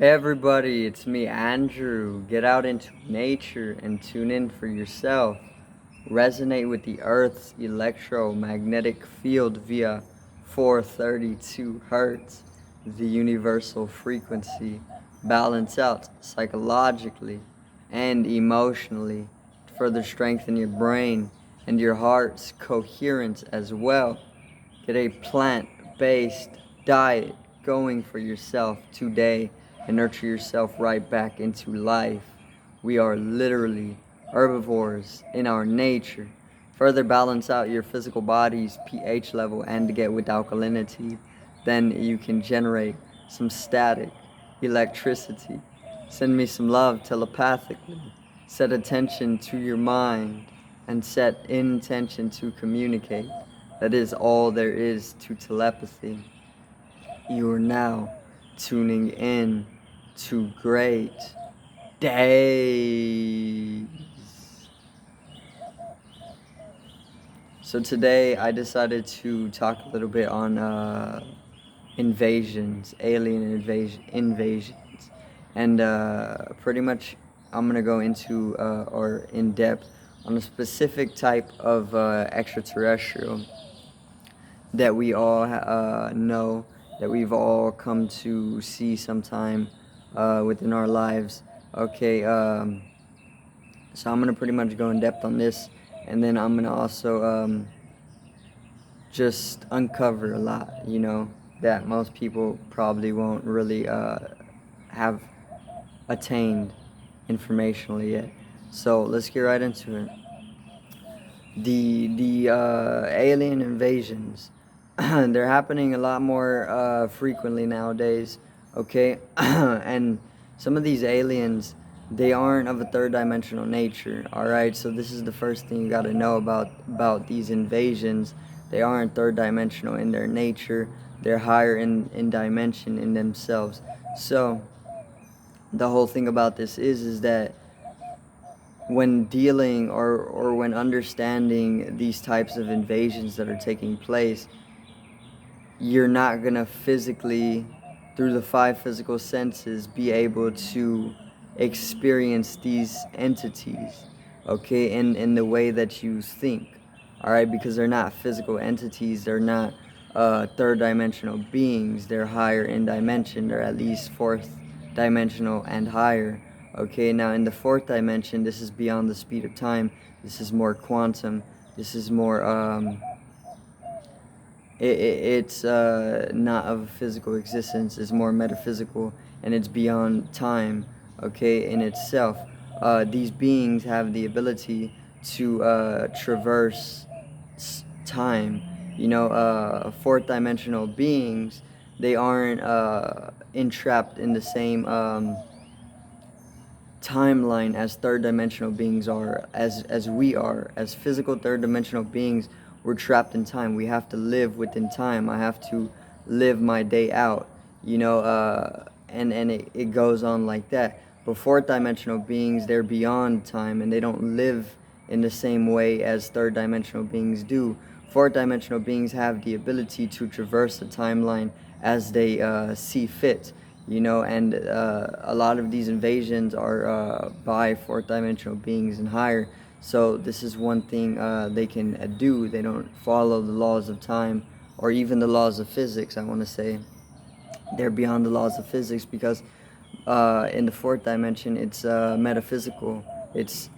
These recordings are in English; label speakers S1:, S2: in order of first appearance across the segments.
S1: Hey everybody, it's me, Andrew. Get out into nature and tune in for yourself. Resonate with the Earth's electromagnetic field via 432 Hertz, the universal frequency. Balance out psychologically and emotionally to further strengthen your brain and your heart's coherence as well. Get a plant-based diet going for yourself today and nurture yourself right back into life. We are literally herbivores in our nature. Further balance out your physical body's pH level and get with alkalinity. Then you can generate some static, electricity. Send me some love telepathically. Set attention to your mind and set intention to communicate. That is all there is to telepathy. You are now tuning in to great days. So today I decided to talk a little bit on invasions, invasions, and pretty much I'm gonna go into or in depth on a specific type of extraterrestrial that we all know, that we've all come to see sometime within our lives. Okay, so I'm gonna pretty much go in depth on this, and then I'm gonna also just uncover a lot, that most people probably won't really have attained informationally yet. So let's get right into it. The alien invasions, they're happening a lot more frequently nowadays. Okay, and some of these aliens, they aren't of a third dimensional nature. All right, so this is the first thing you got to know about these invasions. They aren't third dimensional in their nature. They're higher in dimension in themselves. So the whole thing about this is that when dealing or when understanding these types of invasions that are taking place, you're not gonna physically, through the five physical senses, be able to experience these entities, okay, in the way that you think, all right, because they're not physical entities, they're not third dimensional beings, they're higher in dimension, they're at least fourth dimensional and higher. Okay, now in the fourth dimension, this is beyond the speed of time, this is more quantum, this is more it's not of physical existence, it's more metaphysical, and it's beyond time, okay, in itself. These beings have the ability to traverse time. Fourth dimensional beings, they aren't entrapped in the same timeline as third dimensional beings are, as we are. As physical third dimensional beings, we're trapped in time. We have to live within time. I have to live my day out, and it goes on like that. But fourth dimensional beings, they're beyond time and they don't live in the same way as third dimensional beings do. Fourth dimensional beings have the ability to traverse the timeline as they see fit, and a lot of these invasions are by fourth dimensional beings and higher. So this is one thing they can do. They don't follow the laws of time or even the laws of physics. I want to say they're beyond the laws of physics because in the fourth dimension it's metaphysical. It's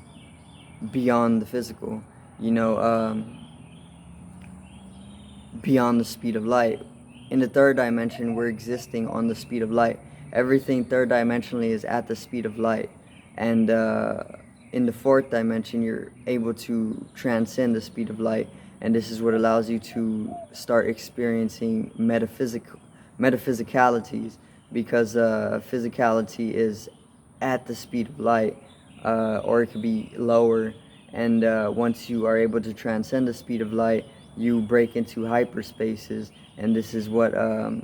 S1: beyond the physical, beyond the speed of light. In the third dimension, we're existing on the speed of light. Everything third dimensionally is at the speed of light. And in the fourth dimension, you're able to transcend the speed of light. And this is what allows you to start experiencing metaphysicalities, because physicality is at the speed of light, or it could be lower. And once you are able to transcend the speed of light, you break into hyperspaces, and this is what I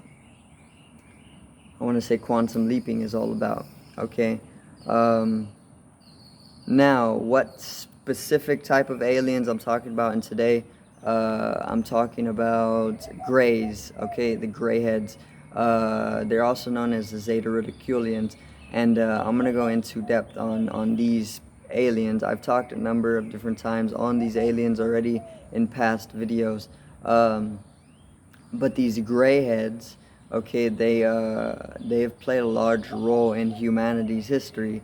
S1: want to say quantum leaping is all about. Okay, now what specific type of aliens I'm talking about in today? I'm talking about grays. Okay, the gray heads. They're also known as the Zeta Reticulians, and I'm gonna go into depth on these aliens. I've talked a number of different times on these aliens already in past videos, but these gray heads, okay, they have played a large role in humanity's history.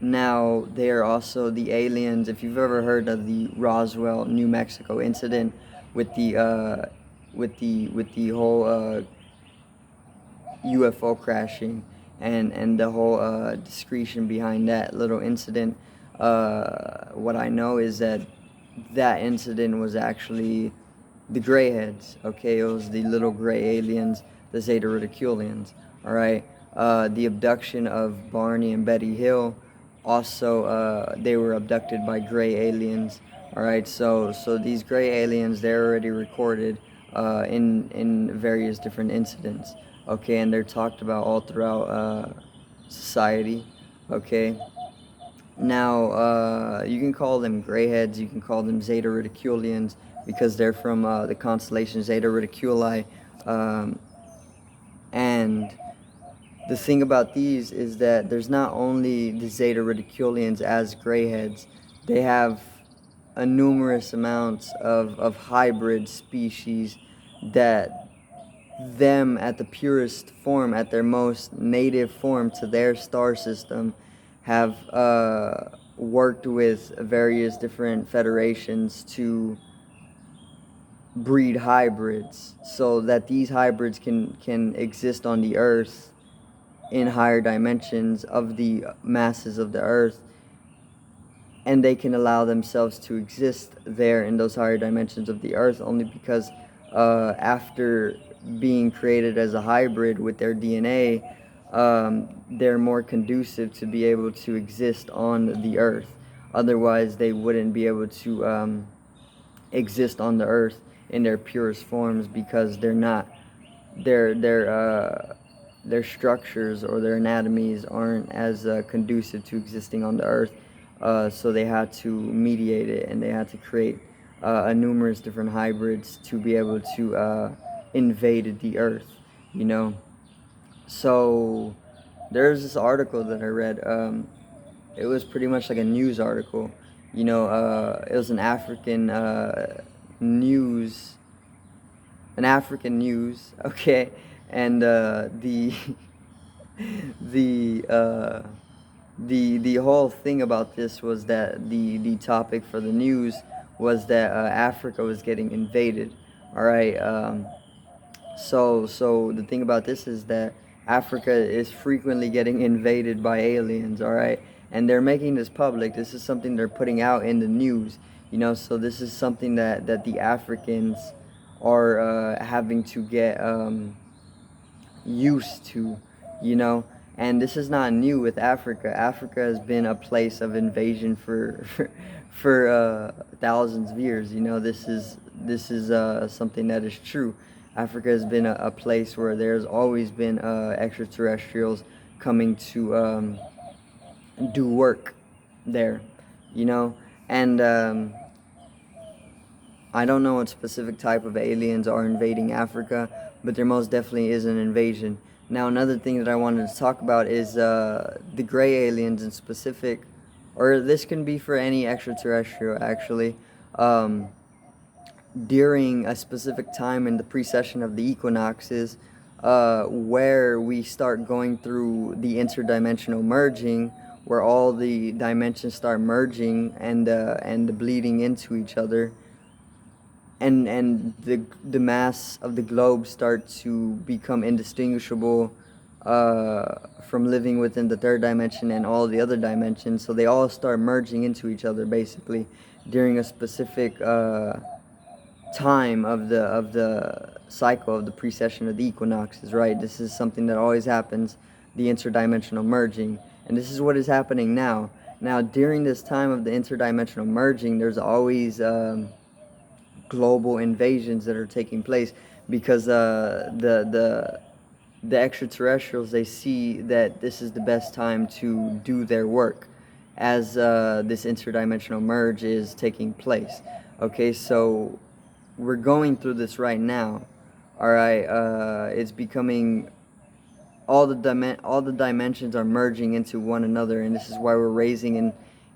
S1: Now they are also the aliens. If you've ever heard of the Roswell, New Mexico incident with the whole UFO crashing and the whole discretion behind that little incident, what I know is that that incident was actually the gray heads. Okay, it was the little gray aliens, the Zeta Reticulians. All right, the abduction of Barney and Betty Hill. Also, they were abducted by gray aliens. All right, so these gray aliens, they're already recorded in various different incidents. Okay, and they're talked about all throughout society. Okay. Now, you can call them grayheads, you can call them Zeta Reticulians, because they're from the constellation Zeta Reticuli. And the thing about these is that there's not only the Zeta Reticulians as grayheads, they have a numerous amounts of hybrid species that them at the purest form, at their most native form to their star system, have worked with various different federations to breed hybrids so that these hybrids can exist on the earth in higher dimensions of the masses of the earth, and they can allow themselves to exist there in those higher dimensions of the earth only because after being created as a hybrid with their DNA, they're more conducive to be able to exist on the earth. Otherwise, they wouldn't be able to exist on the earth in their purest forms because they're not their structures or their anatomies aren't as conducive to existing on the earth. So they had to mediate it, and they had to create a numerous different hybrids to be able to invade the earth, you know. So there's this article that I read. It was pretty much like a news article, you know. It was news, an African news, okay, and the the whole thing about this was that the topic for the news was that Africa was getting invaded. All right. So the thing about this is that Africa is frequently getting invaded by aliens. All right, and they're making this public. This is something they're putting out in the news. You know, so this is something that the Africans are having to get used to, you know. And this is not new with Africa. Africa has been a place of invasion for thousands of years. You know, this is something that is true. Africa has been a place where there's always been extraterrestrials coming to do work there, you know. And I don't know what specific type of aliens are invading Africa, but there most definitely is an invasion. Now, another thing that I wanted to talk about is the gray aliens in specific, or this can be for any extraterrestrial actually. During a specific time in the precession of the equinoxes, where we start going through the interdimensional merging, where all the dimensions start merging and bleeding into each other, and the mass of the globe start to become indistinguishable from living within the third dimension and all the other dimensions. So they all start merging into each other basically during a specific time of the cycle of the precession of the equinoxes, right? This is something that always happens, the interdimensional merging, and this is what is happening now. Now, during this time of the interdimensional merging, there's always global invasions that are taking place because the extraterrestrials, they see that this is the best time to do their work as this interdimensional merge is taking place. Okay, so we're going through this right now. All right, it's becoming all the dimensions are merging into one another, and this is why we're raising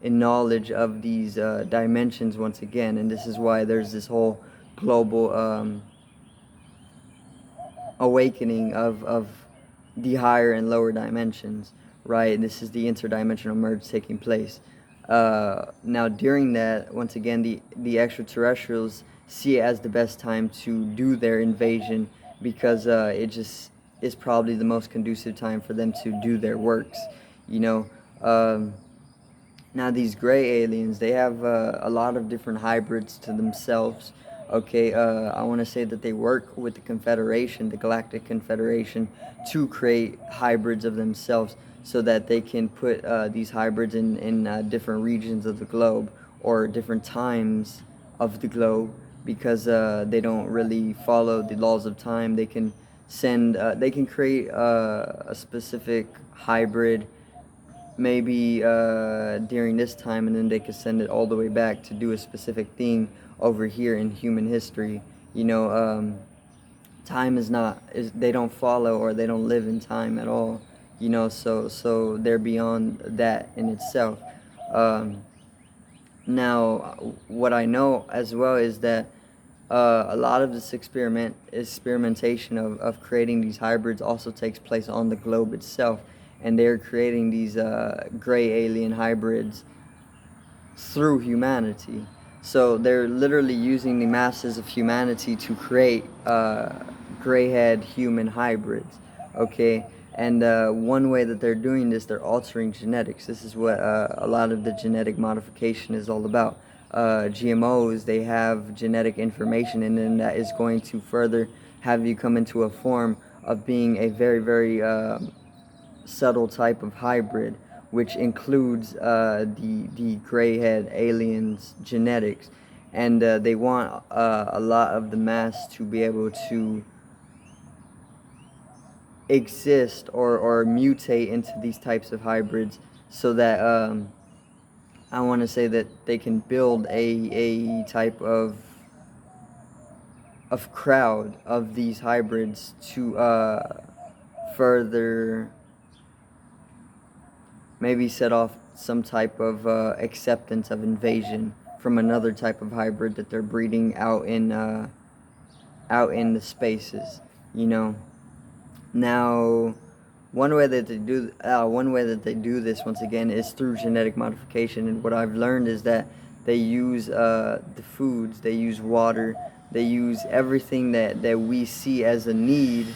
S1: in knowledge of these dimensions once again, and this is why there's this whole global awakening of the higher and lower dimensions, right? This is the interdimensional merge taking place. Now, during that, once again, the extraterrestrials see it as the best time to do their invasion because it just is probably the most conducive time for them to do their works, you know. Now these gray aliens, they have a lot of different hybrids to themselves. Okay, I want to say that they work with the Confederation, the Galactic Confederation, to create hybrids of themselves so that they can put these hybrids in different regions of the globe or different times of the globe because they don't really follow the laws of time. They can they can create a specific hybrid maybe during this time, and then they could send it all the way back to do a specific thing over here in human history. You know, time is not they don't follow or they don't live in time at all. You know, so they're beyond that in itself. Um, Now, what I know as well is that a lot of this experimentation of creating these hybrids also takes place on the globe itself, and they're creating these gray alien hybrids through humanity. So they're literally using the masses of humanity to create gray-head human hybrids. Okay, and one way that they're doing this, they're altering genetics. This is what a lot of the genetic modification is all about. GMOs, they have genetic information in them that is going to further have you come into a form of being a very, very subtle type of hybrid, which includes the gray-head aliens genetics, and they want a lot of the mass to be able to exist or mutate into these types of hybrids so that I want to say that they can build a type of crowd of these hybrids to further maybe set off some type of acceptance of invasion from another type of hybrid that they're breeding out in the spaces, you know. Now, one way that they do this once again is through genetic modification. And what I've learned is that they use the foods, they use water, they use everything that we see as a need.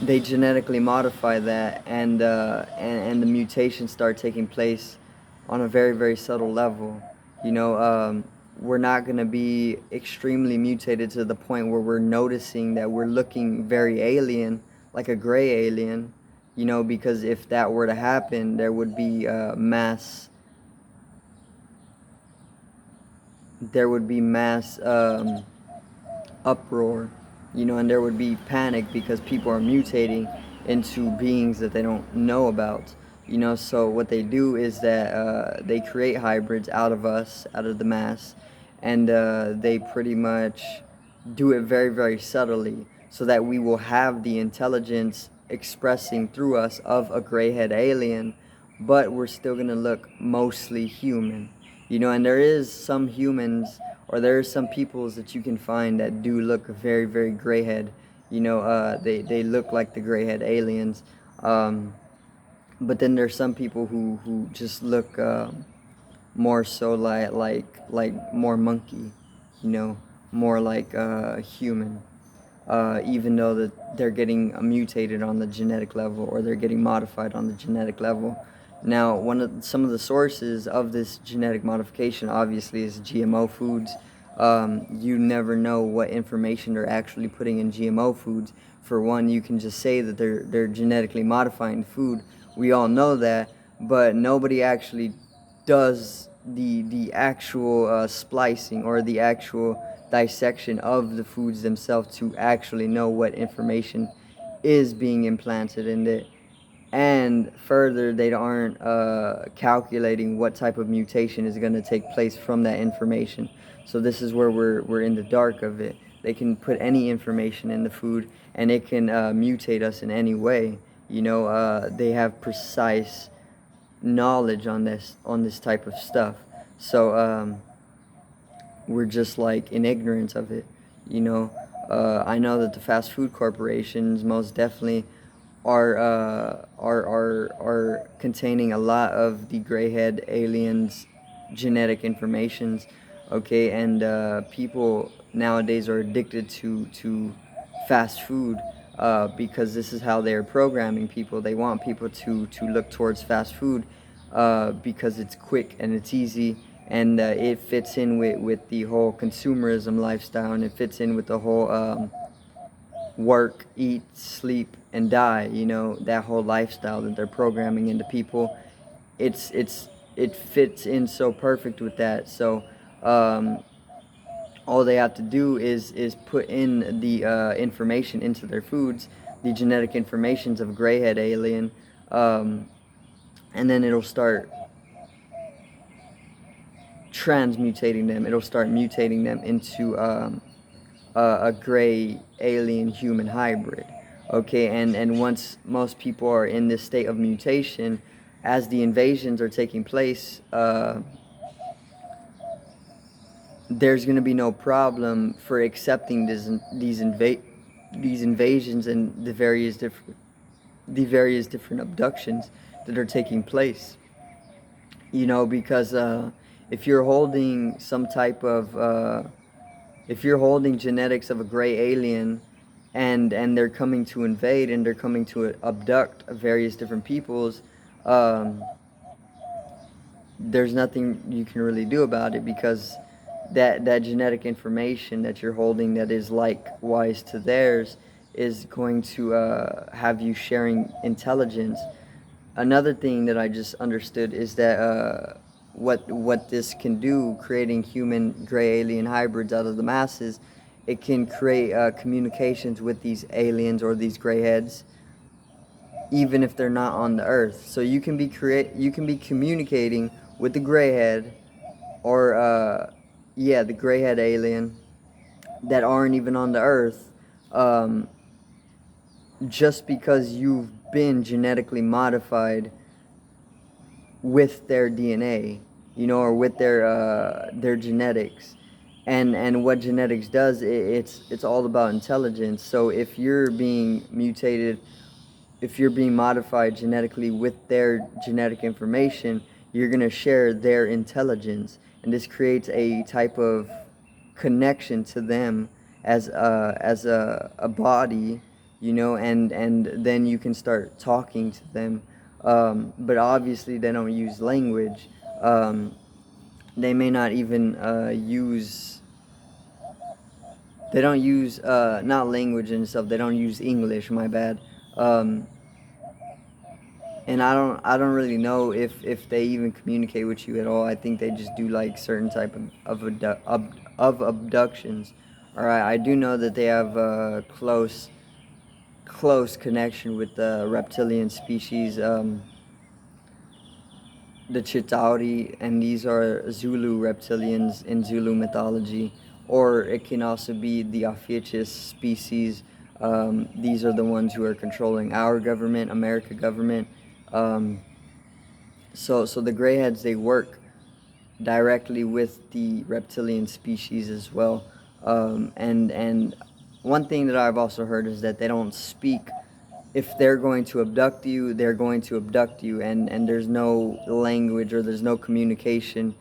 S1: They genetically modify that, and the mutations start taking place on a very, very subtle level. You know, we're not going to be extremely mutated to the point where we're noticing that we're looking very alien, like a gray alien, you know, because if that were to happen, there would be mass uproar, you know, and there would be panic because people are mutating into beings that they don't know about, you know. So what they do is that they create hybrids out of us, out of the mass, and they pretty much do it very, very subtly so that we will have the intelligence expressing through us of a gray-head alien, but we're still going to look mostly human, you know. And there is some humans, or there are some peoples that you can find that do look very, very gray-head, you know. They look like the gray-head aliens, but then there's some people who just look more so like more monkey, you know, more like human, even though that they're getting mutated on the genetic level or they're getting modified on the genetic level. Now, some of the sources of this genetic modification obviously is GMO foods. You never know what information they're actually putting in GMO foods. For one, you can just say that they're genetically modifying food. We all know that, but nobody actually does the actual splicing or the actual dissection of the foods themselves to actually know what information is being implanted in it. And further, they aren't calculating what type of mutation is going to take place from that information. So this is where we're in the dark of it. They can put any information in the food, and it can mutate us in any way. They have precise knowledge on this type of stuff. So we're just like in ignorance of it. I know that the fast food corporations most definitely are containing a lot of the gray head aliens genetic informations. Okay, and people nowadays are addicted to fast food because this is how they're programming people. They want people to look towards fast food because it's quick and it's easy, and it fits in with the whole consumerism lifestyle, and it fits in with the whole work, eat, sleep, and die. That whole lifestyle that they're programming into people. It fits in so perfect with that. So all they have to do is put in the information into their foods, the genetic informations of a grayhead alien, and then it'll start transmutating them. It'll start mutating them into a gray alien human hybrid. Okay, and once most people are in this state of mutation, as the invasions are taking place, there's going to be no problem for accepting these invasions and the various different abductions that are taking place. Because if you're holding some type of if you're holding genetics of a gray alien, and they're coming to invade, and they're coming to abduct various different peoples, there's nothing you can really do about it, because that genetic information that you're holding that is likewise to theirs is going to have you sharing intelligence. Another thing that I just understood is that what this can do, creating human gray alien hybrids out of the masses, it can create communications with these aliens or these gray heads, even if they're not on the earth. So you can be communicating with the gray head, or the gray head alien, that aren't even on the earth, just because you've been genetically modified with their DNA, or with their genetics. And what genetics does, it's all about intelligence. So if you're being mutated, if you're being modified genetically with their genetic information, you're going to share their intelligence, and this creates a type of connection to them as a body, and then you can start talking to them. But obviously they don't use language. They may not even use, they don't use not language and stuff, they don't use English, my bad. And I don't really know if they even communicate with you at all. I think they just do like certain type of abductions. All right, I do know that they have a close connection with the reptilian species, the Chitauri, and these are Zulu reptilians in Zulu mythology, or it can also be the Ophiuchus species. These are the ones who are controlling our government, America government. So the grayheads, they work directly with the reptilian species as well. And one thing that I've also heard is that they don't speak. If they're going to abduct you, they're going to abduct you, and there's no language, or there's no communication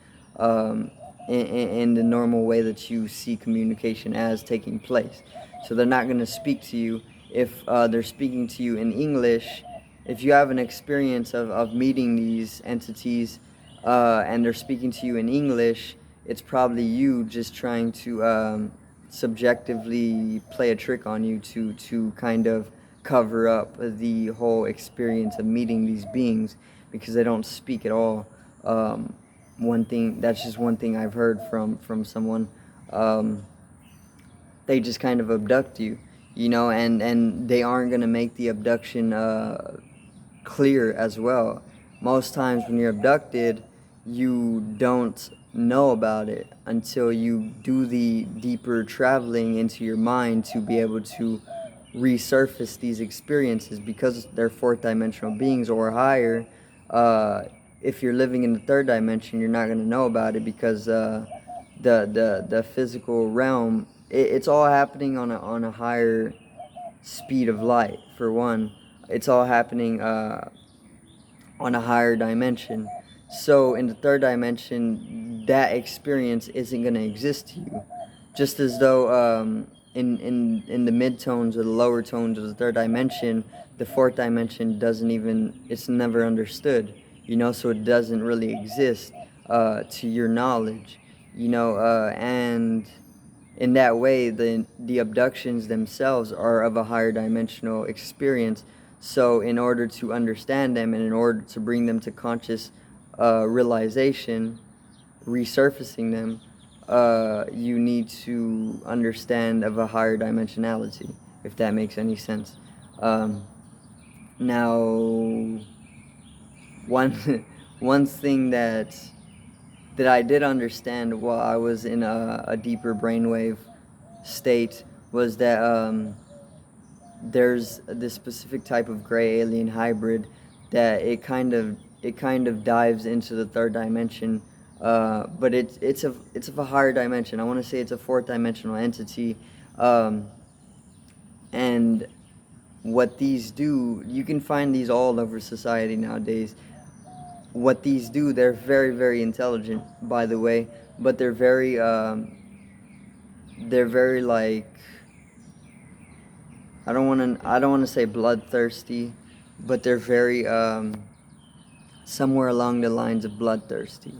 S1: in the normal way that you see communication as taking place. So they're not going to speak to you. If they're speaking to you in English, if you have an experience of meeting these entities, and they're speaking to you in English, it's probably you just trying to subjectively play a trick on you to kind of cover up the whole experience of meeting these beings, because they don't speak at all. That's just one thing I've heard from someone. They just kind of abduct you, and they aren't going to make the abduction clear as well. Most times when you're abducted, you don't know about it until you do the deeper traveling into your mind to be able to resurface these experiences, because they're fourth dimensional beings or higher. If you're living in the third dimension, you're not going to know about it, because the physical realm, it's all happening on a higher speed of light. For one, it's all happening on a higher dimension. So in the third dimension, that experience isn't going to exist to you. Just as though in the mid-tones or the lower tones of the third dimension, the fourth dimension doesn't even, it's never understood, so it doesn't really exist to your knowledge, and in that way, the abductions themselves are of a higher dimensional experience. So in order to understand them and in order to bring them to conscious realization, resurfacing them, you need to understand of a higher dimensionality, if that makes any sense. Now, one one thing that I did understand while I was in a deeper brainwave state was that there's this specific type of gray alien hybrid that it kind of dives into the third dimension, but it's of a higher dimension. I want to say it's a fourth dimensional entity, and what these do, you can find these all over society nowadays. What these do, they're very, very intelligent, by the way, but they're very like, I don't want to say bloodthirsty, but they're very somewhere along the lines of bloodthirsty.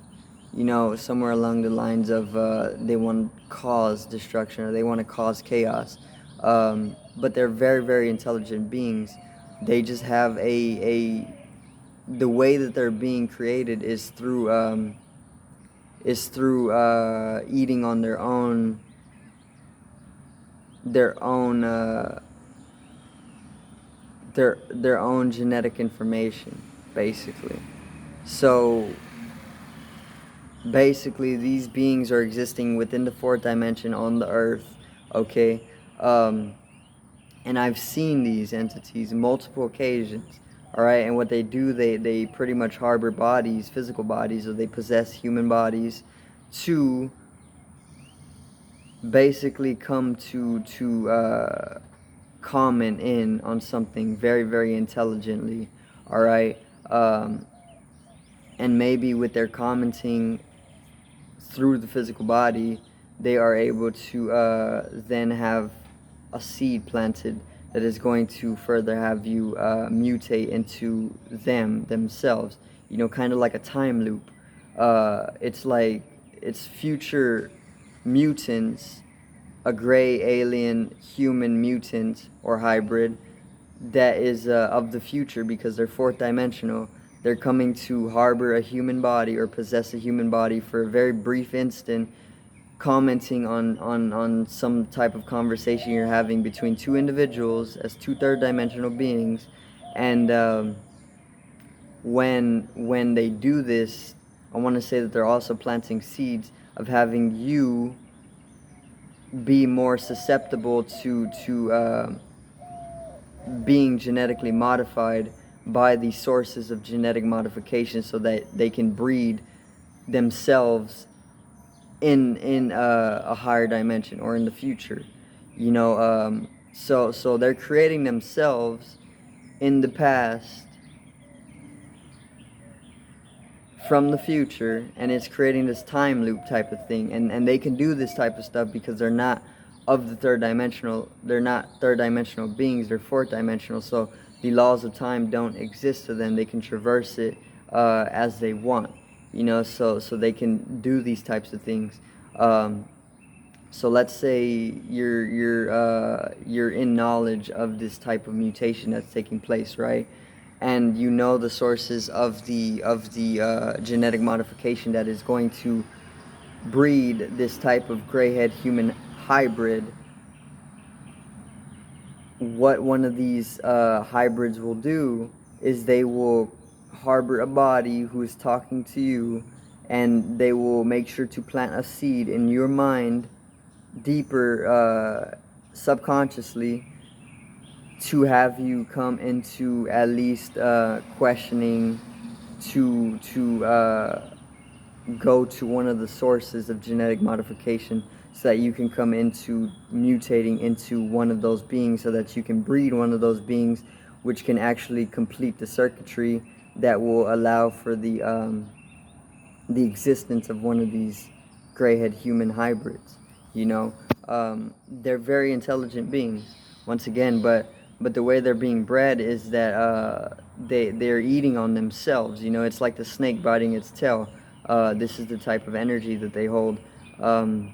S1: Somewhere along the lines of they want to cause destruction or they want to cause chaos. But they're very, very intelligent beings. They just have the way that they're being created is through eating on their own genetic information, basically. So basically, these beings are existing within the fourth dimension on the earth, okay? And I've seen these entities multiple occasions, all right? And what they do, they pretty much harbor bodies, physical bodies, or they possess human bodies to basically come to comment in on something very, very intelligently, all right? And maybe with their commenting through the physical body, they are able to then have a seed planted that is going to further have you mutate into themselves, kind of like a time loop. It's future mutants, a gray alien human mutant or hybrid that is of the future, because they're fourth dimensional. They're coming to harbor a human body or possess a human body for a very brief instant, commenting on some type of conversation you're having between two individuals as two third dimensional beings. And when they do this, I want to say that they're also planting seeds of having you be more susceptible to being genetically modified by the sources of genetic modification, so that they can breed themselves in a higher dimension or in the future. So they're creating themselves in the past from the future, and it's creating this time loop type of thing, and they can do this type of stuff because they're not of the third dimensional. They're not third dimensional beings, they're fourth dimensional. So the laws of time don't exist to them. They can traverse it as they want, so they can do these types of things. So let's say you're in knowledge of this type of mutation that's taking place, right? And you know the sources of the genetic modification that is going to breed this type of gray-head human hybrid. What one of these hybrids will do is they will harbor a body who is talking to you and they will make sure to plant a seed in your mind deeper, subconsciously, to have you come into at least questioning, to go to one of the sources of genetic modification, so that you can come into mutating into one of those beings, so that you can breed one of those beings, which can actually complete the circuitry that will allow for the existence of one of these gray-head human hybrids. You know, they're very intelligent beings, once again, but the way they're being bred is that they're eating on themselves. You know, it's like the snake biting its tail. This is the type of energy that they hold, and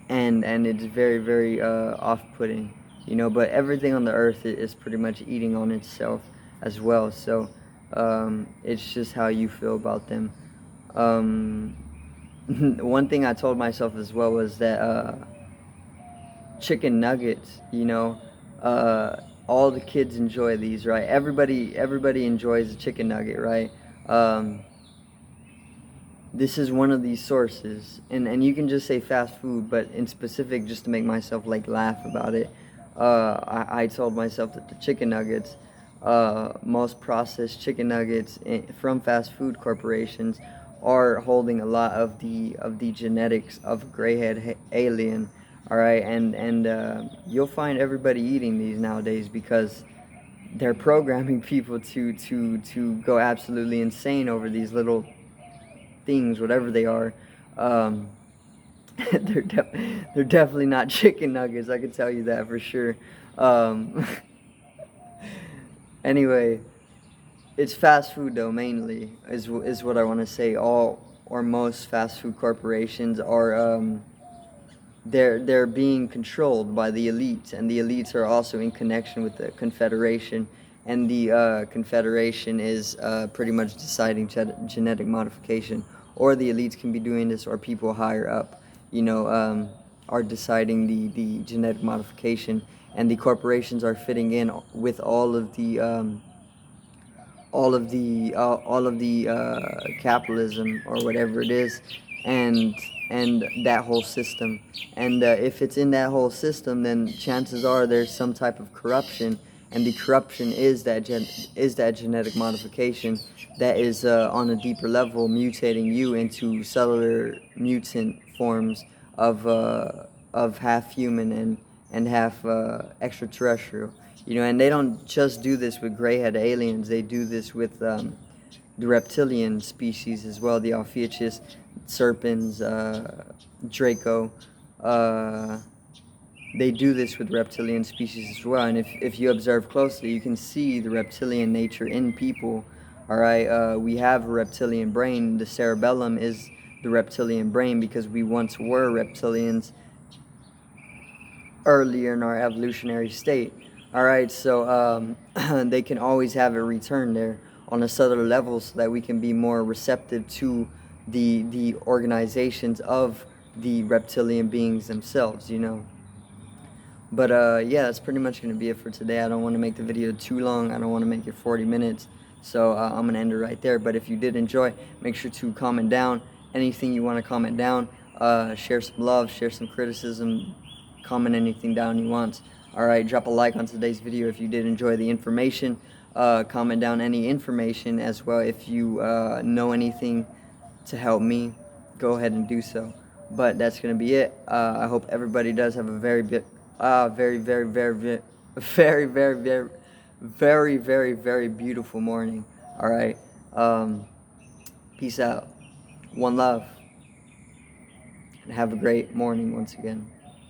S1: it's very, very off-putting. You know, but everything on the earth is pretty much eating on itself as well. So it's just how you feel about them. One thing I told myself as well was that chicken nuggets, you know, all the kids enjoy these, right? Everybody enjoys a chicken nugget, right? This is one of these sources, and you can just say fast food, but in specific, just to make myself like laugh about it, I told myself that the chicken nuggets, most processed chicken nuggets from fast food corporations, are holding a lot of the genetics of a gray-head alien. All right, and you'll find everybody eating these nowadays, because they're programming people to go absolutely insane over these little things, whatever they are. Um, they're definitely not chicken nuggets. I can tell you that for sure. Um, anyway, it's fast food though, mainly is what I want to say. All or most fast food corporations are they're being controlled by the elites, and the elites are also in connection with the Confederation, and the Confederation is pretty much deciding genetic modification, or the elites can be doing this, or people higher up, you know, are deciding the genetic modification, and the corporations are fitting in with all of the capitalism, or whatever it is, and that whole system. And if it's in that whole system, then chances are there's some type of corruption, and the corruption is that genetic modification that is on a deeper level, mutating you into cellular mutant forms of half human and half extraterrestrial. You know, and they don't just do this with gray-head aliens. They do this with the reptilian species as well, the Ophiuchus, serpents, Draco. They do this with reptilian species as well. And if you observe closely, you can see the reptilian nature in people. All right, we have a reptilian brain. The cerebellum is the reptilian brain, because we once were reptilians earlier in our evolutionary state. All right, so they can always have a return there on a subtler level, so that we can be more receptive to the organizations of the reptilian beings themselves, you know. But yeah, that's pretty much going to be it for today. I don't want to make the video too long. I don't want to make it 40 minutes. So I'm going to end it right there. But if you did enjoy, make sure to comment down anything you want to comment down. Share some love, share some criticism, comment anything down you want. Alright, drop a like on today's video if you did enjoy the information. Comment down any information as well. If you know anything to help me, go ahead and do so. But that's going to be it. I hope everybody does have a very, very beautiful morning. Alright, peace out. One love. And have a great morning once again.